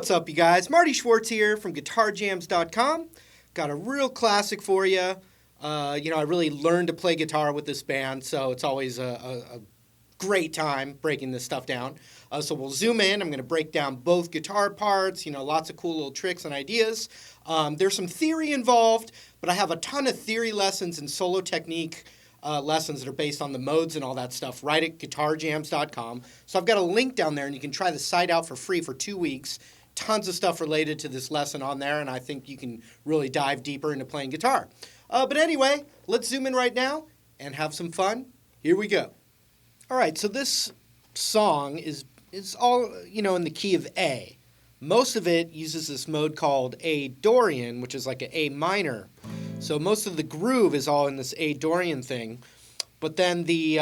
What's up, you guys? Marty Schwartz here from GuitarJamz.com. Got a real classic for you. I really learned to play guitar with this band, so it's always a great time breaking this stuff down. So we'll zoom in. I'm going to break down both guitar parts, lots of cool little tricks and ideas. There's some theory involved, but I have a ton of theory lessons and solo technique lessons that are based on the modes and all that stuff right at GuitarJamz.com. So I've got a link down there, and you can try the site out for free for 2 weeks. Tons of stuff related to this lesson on there, and I think you can really dive deeper into playing guitar. But anyway, let's zoom in right now and have some fun. Here we go. All right, so this song is all, in the key of A. Most of it uses this mode called A Dorian, which is like an A minor. So most of the groove is all in this A Dorian thing. But then the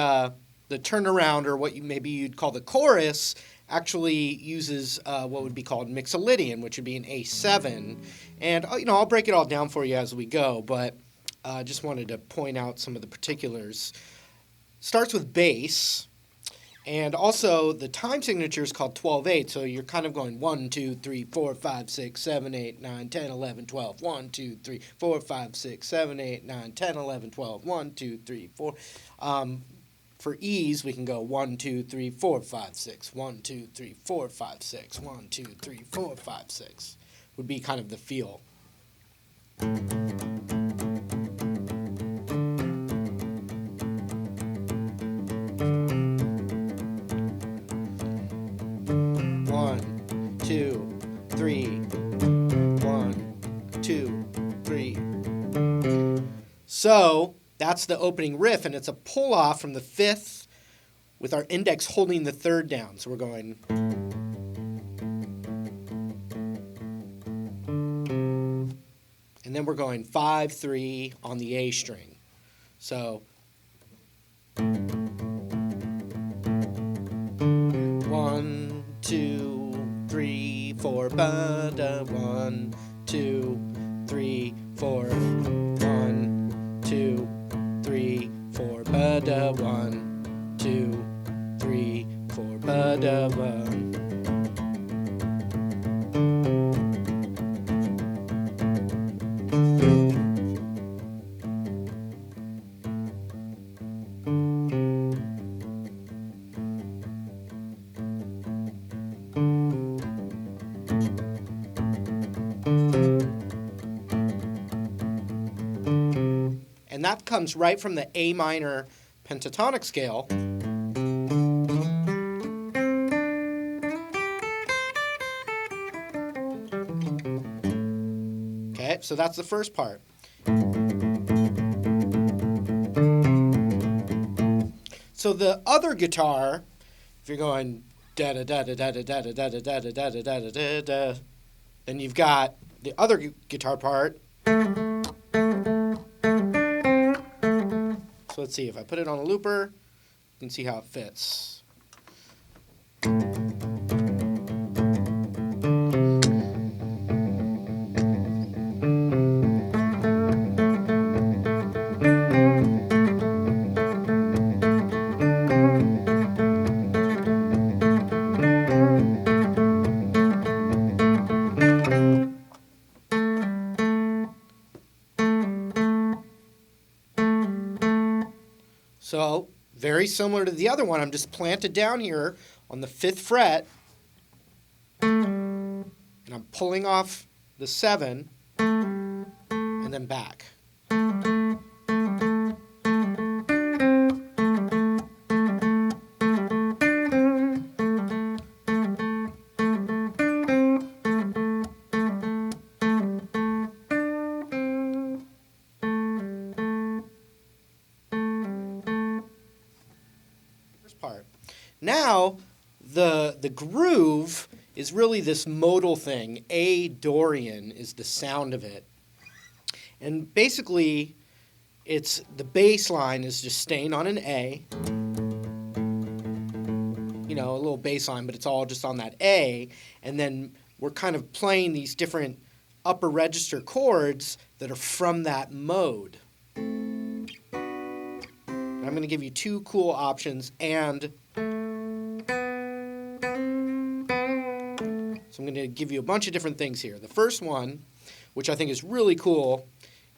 turnaround, or what maybe you'd call the chorus, actually uses what would be called Mixolydian, which would be an A7. And, I'll break it all down for you as we go, but I just wanted to point out some of the particulars. Starts with bass, and also the time signature is called 12/8, so you're kind of going 1, 2, 3, 4, 5, 6, 7, 8, 9, 10, 11, 12, 1, 2, 3, 4, 5, 6, 7, 8, 9, 10, 11, 12, 1, 2, 3, 4. For ease, we can go 1, 2, 3, 4, 5, 6, 1, 2, 3, 4, 5, 6, 1, 2, 3, 4, 5, 6, would be kind of the feel. 1, 2, 3, 1, 2, 3. So that's the opening riff, and it's a pull-off from the 5th with our index holding the 3rd down. So we're going... And then we're going 5, 3 on the A string. So... 1, 2, 3, 4, ba-da, 1, 2, 3, 4, 1, 2, 3, 4, ba-da, 1, 2, 3, 4, ba-da, 1. And that comes right from the A minor pentatonic scale. Okay, so that's the first part. So the other guitar, if you're going da da da da da da da da da da da da da da da da, then you've got the other guitar part. So let's see, if I put it on a looper, you can see how it fits. So, very similar to the other one, I'm just planted down here on the 5th fret, and I'm pulling off the 7, and then back. Part. Now, the groove is really this modal thing. A Dorian is the sound of it. And basically, it's the bass line is just staying on an A. A little bass line, but it's all just on that A. And then we're kind of playing these different upper register chords that are from that mode. I'm going to give you 2 cool options, and So I'm going to give you a bunch of different things here. The first one, which I think is really cool,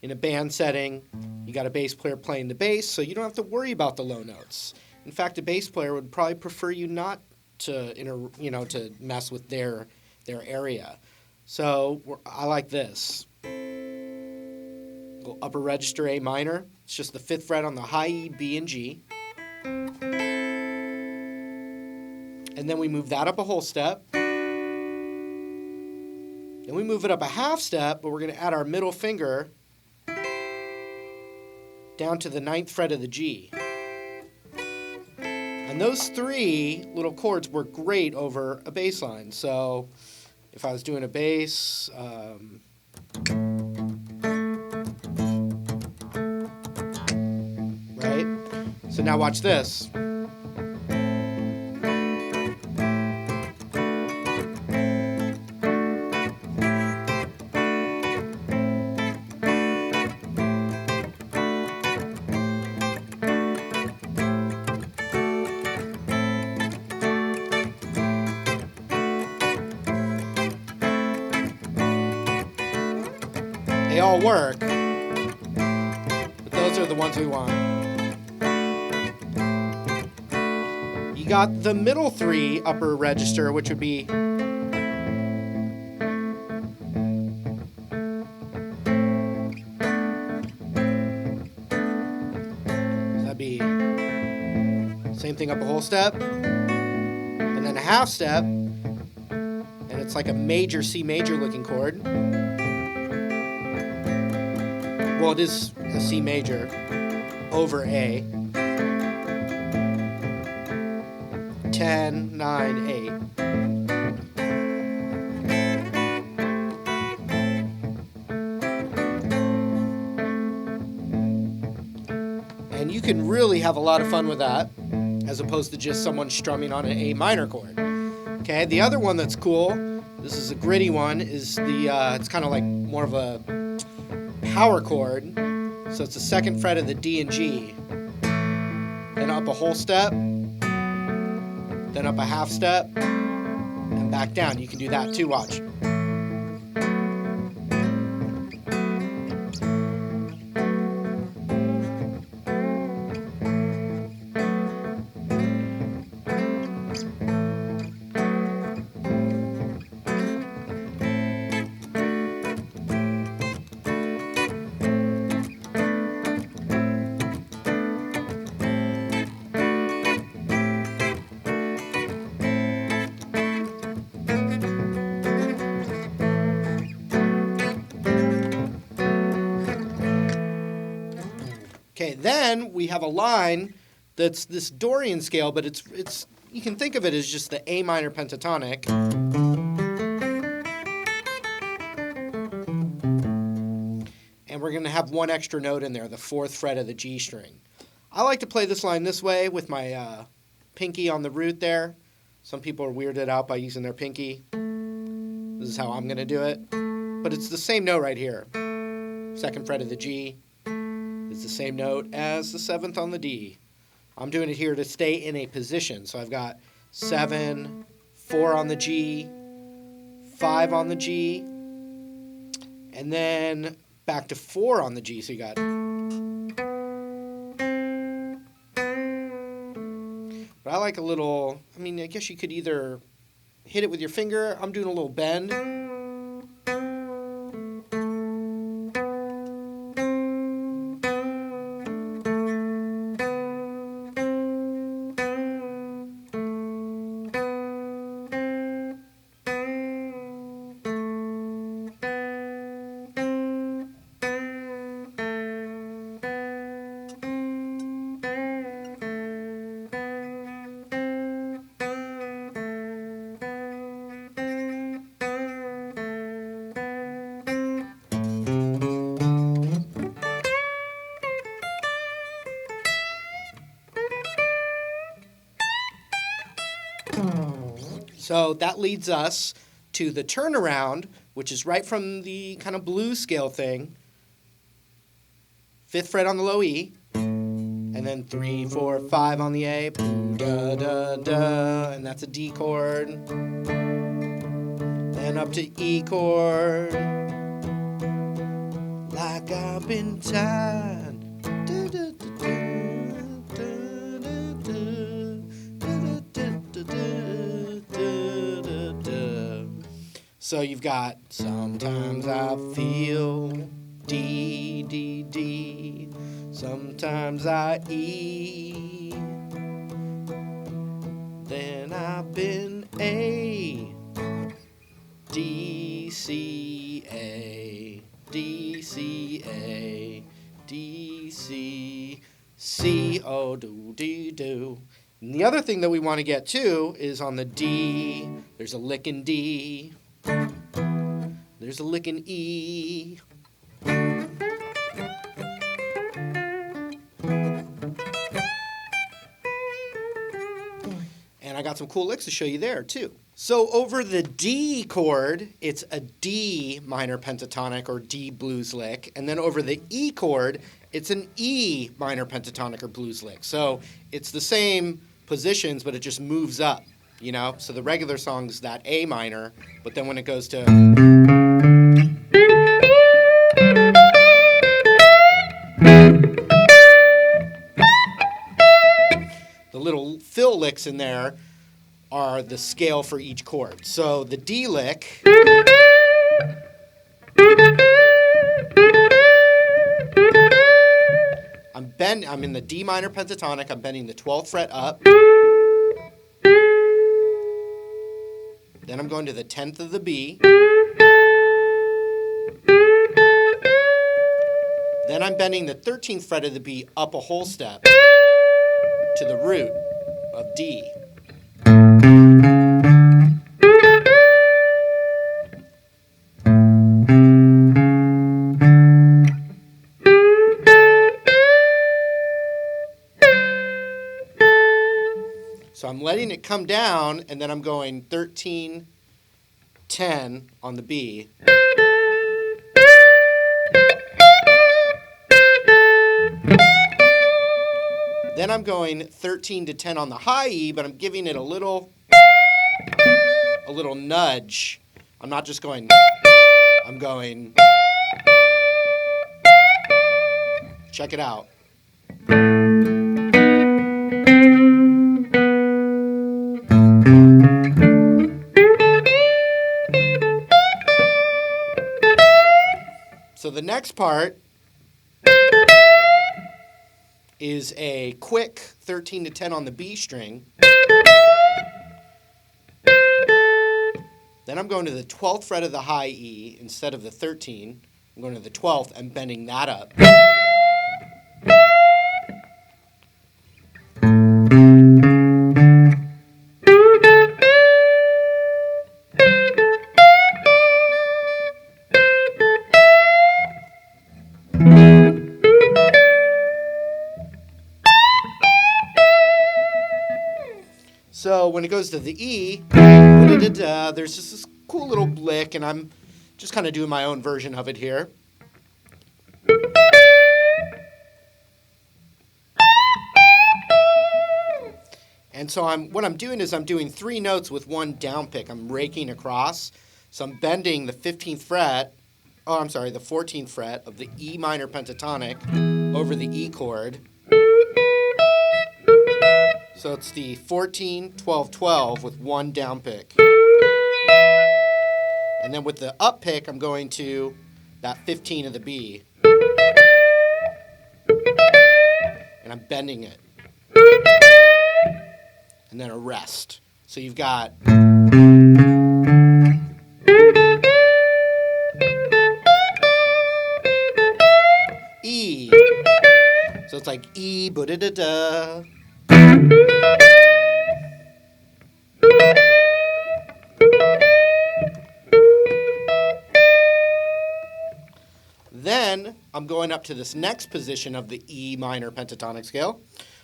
in a band setting, you got a bass player playing the bass, so you don't have to worry about the low notes. In fact, a bass player would probably prefer you not to, to mess with their area. So I like this. Little upper register A minor. It's just the 5th fret on the high E, B, and G. And then we move that up a whole step. Then we move it up a half step, but we're going to add our middle finger down to the 9th fret of the G. And those 3 little chords work great over a bass line. So if I was doing a bass, right? So now watch this. They all work, but those are the ones we want. You got the middle 3 upper register, which would be same thing up a whole step, and then a half step, and it's like a major C major looking chord. Well, it is a C major over A. 10, 9, 8. And you can really have a lot of fun with that, as opposed to just someone strumming on an A minor chord. Okay, the other one that's cool, this is a gritty one, is it's kind of like more of a power chord. So it's the 2nd fret of the D and G. Then up a whole step, then up a half step, and back down. You can do that too, watch. Okay, then we have a line that's this Dorian scale, but it's you can think of it as just the A minor pentatonic. And we're going to have one extra note in there, the 4th fret of the G string. I like to play this line this way with my pinky on the root there. Some people are weirded out by using their pinky. This is how I'm going to do it. But it's the same note right here. 2nd fret of the G. It's the same note as the 7th on the D. I'm doing it here to stay in a position. So I've got 7, 4 on the G, 5 on the G, and then back to 4 on the G. So you got... But I like a little... I mean, I guess you could either hit it with your finger. I'm doing a little bend. So that leads us to the turnaround, which is right from the kind of blues scale thing. 5th fret on the low E, and then 3, 4, 5 on the A, da, da, da, and that's a D chord. Then up to E chord, like I've been tied. So you've got sometimes I feel D, D, D. Sometimes I E. Then I've been A, D, C, A, D, C, A, D, C, C, O, do, D, do. And the other thing that we want to get to is on the D, there's a lick in D, there's a lick in E. And I got some cool licks to show you there, too. So over the D chord, it's a D minor pentatonic or D blues lick. And then over the E chord, it's an E minor pentatonic or blues lick. So it's the same positions, but it just moves up, you know? So the regular song's that A minor, but then when it goes to... the little fill licks in there are the scale for each chord. So the D lick, I'm in the D minor pentatonic, I'm bending the 12th fret up. Then I'm going to the 10th of the B. Then I'm bending the 13th fret of the B up a whole step to the root of D. So I'm letting it come down, and then I'm going 13, 10 on the B. Then I'm going 13 to 10 on the high E, but I'm giving it a little nudge. I'm not just going, I'm going, check it out. So the next part is a quick 13 to 10 on the B string. Then I'm going to the 12th fret of the high E instead of the 13. I'm going to the 12th and bending that up. So when it goes to the E, there's just this cool little lick, and I'm just kind of doing my own version of it here. And so what I'm doing is I'm doing 3 notes with one down pick. I'm raking across. So I'm bending the 15th fret, the 14th fret of the E minor pentatonic over the E chord. So it's the 14, 12, 12 with one down pick. And then with the up pick, I'm going to that 15 of the B. And I'm bending it. And then a rest. So you've got E. So it's like E, ba-da-da-da. Then I'm going up to this next position of the E minor pentatonic scale.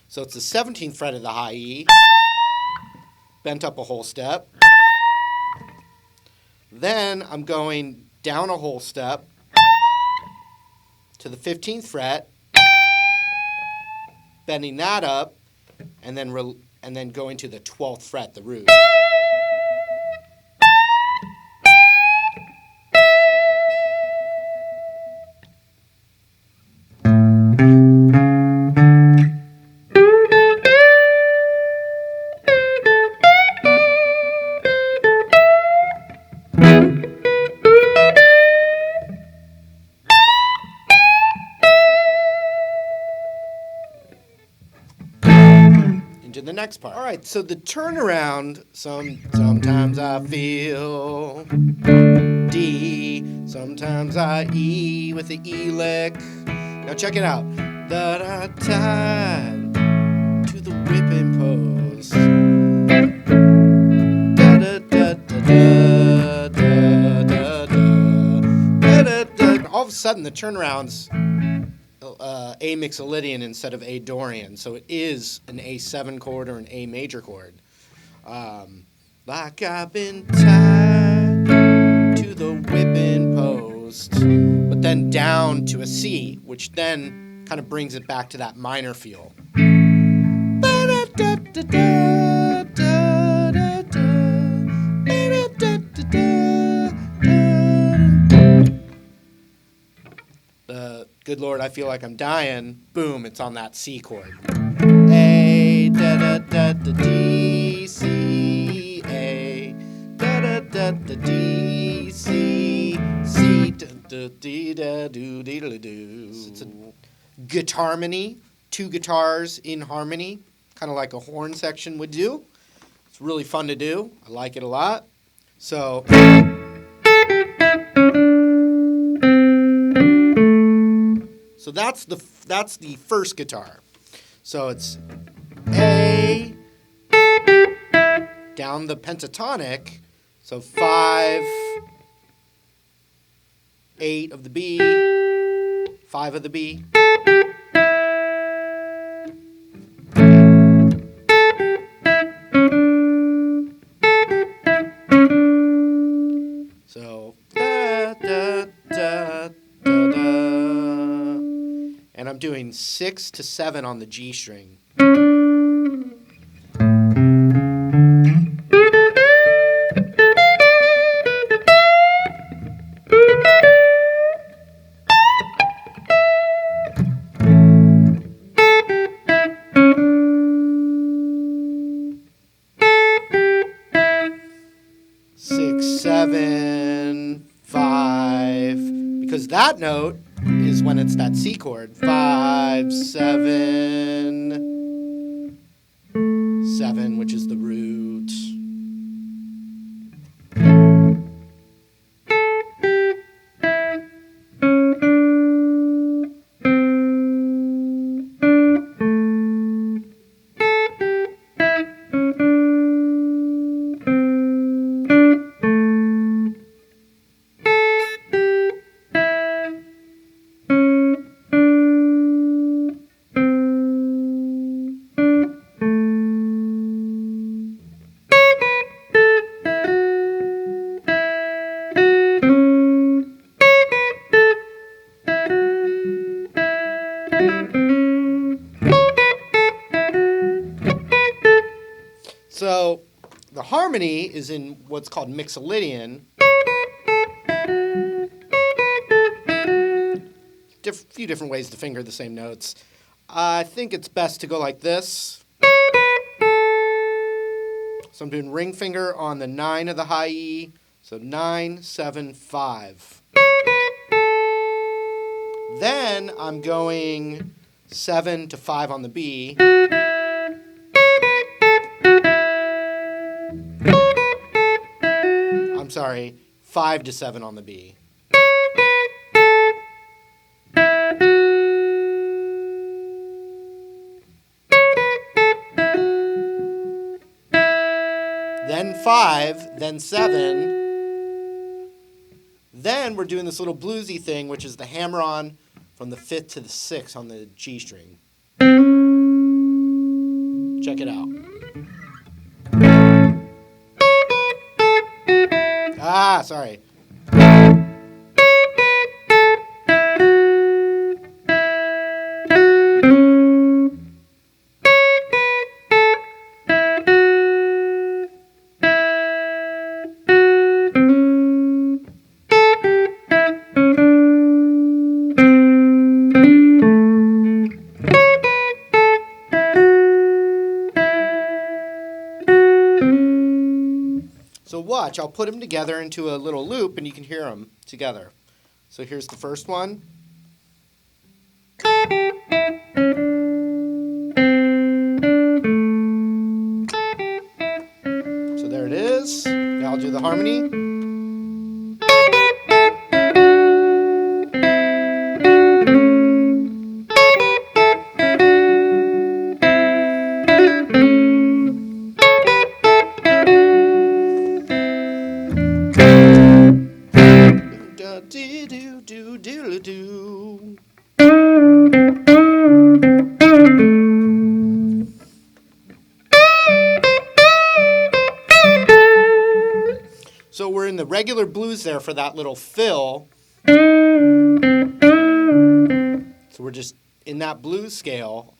So it's the 17th fret of the high E, bent up a whole step. Then I'm going down a whole step to the 15th fret, bending that up, and then going to the 12th fret, the root. into the next part. All right, so the turnaround, sometimes I feel D, sometimes I E with the E lick. Now check it out. Da-da, tied to the whipping post. All of a sudden, the turnaround's A mixolydian instead of A Dorian, so it is an A7 chord or an A major chord. Like I've been tied to the whipping post, but then down to a C, which then kind of brings it back to that minor feel. Good Lord, I Feel Like I'm Dying, boom, it's on that C chord. A, da da da da D, C, A, da da da da D, C, C, da da dee da do dee da do. It's a guitarmony, two guitars in harmony, kind of like a horn section would do. It's really fun to do. I like it a lot. So. So that's the first guitar. So it's A, down the pentatonic, so 5, 8 of the B, 5 of the B. So da da da da da. And I'm doing 6 to 7 on the G string. Because that note is when it's that C chord. 5, 7, 7, which is the root. So the harmony is in what's called mixolydian. Few different ways to finger the same notes. I think it's best to go like this. So I'm doing ring finger on the 9 of the high E. So 9, 7, 5. Then I'm going 7 to 5 on the B. I'm sorry, 5 to 7 on the B. Then 5, then 7. Then we're doing this little bluesy thing, which is the hammer-on from the 5th to the 6th on the G string. Check it out. Ah, sorry. So watch, I'll put them together into a little loop and you can hear them together. So here's the first one. regular blues there for that little fill. So we're just in that blues scale,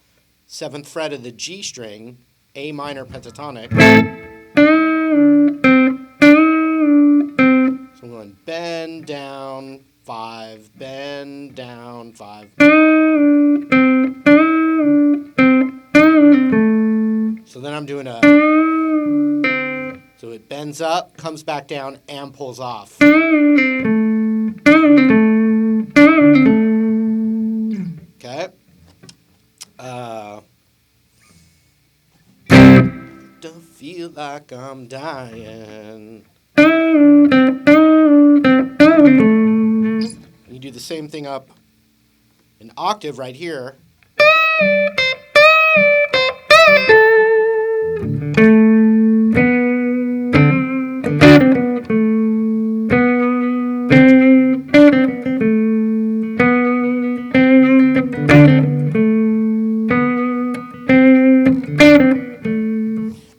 7th fret of the G string, A minor pentatonic. So I'm going bend down 5, bend down 5. So then I'm doing a, so it bends up, comes back down, and pulls off. Okay. Don't feel like I'm dying. You do the same thing up an octave right here.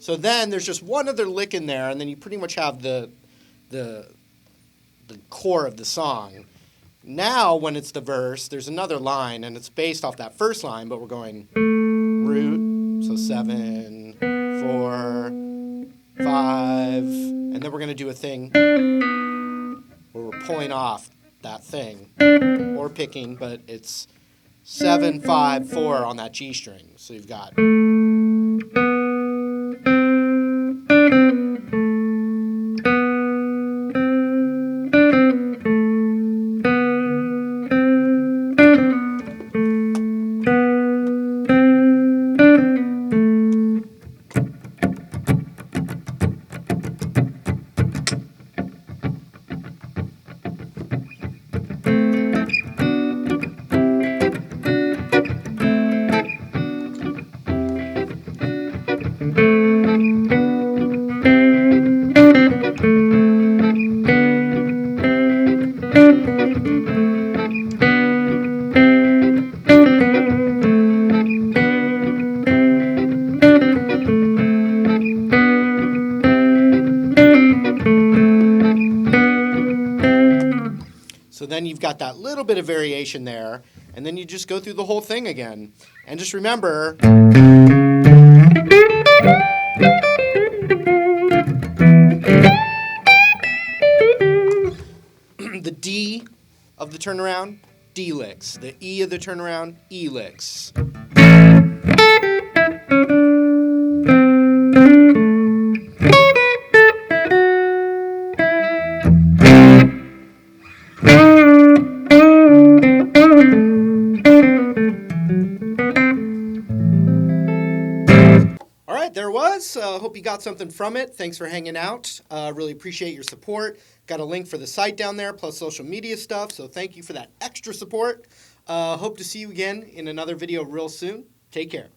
So then there's just one other lick in there, and then you pretty much have the core of the song. Now, when it's the verse, there's another line, and it's based off that first line, but we're going root, so 7, 4, 5, and then we're going to do a thing where we're pulling off that thing, or picking, but it's 7, 5, 4 on that G string. So you've got... So then you've got that little bit of variation there, and then you just go through the whole thing again. And just remember, the D of the turnaround, D licks. The E of the turnaround, E licks. There was. Hope you got something from it. Thanks for hanging out. Really appreciate your support. Got a link for the site down there, plus social media stuff. So thank you for that extra support. Hope to see you again in another video real soon. Take care.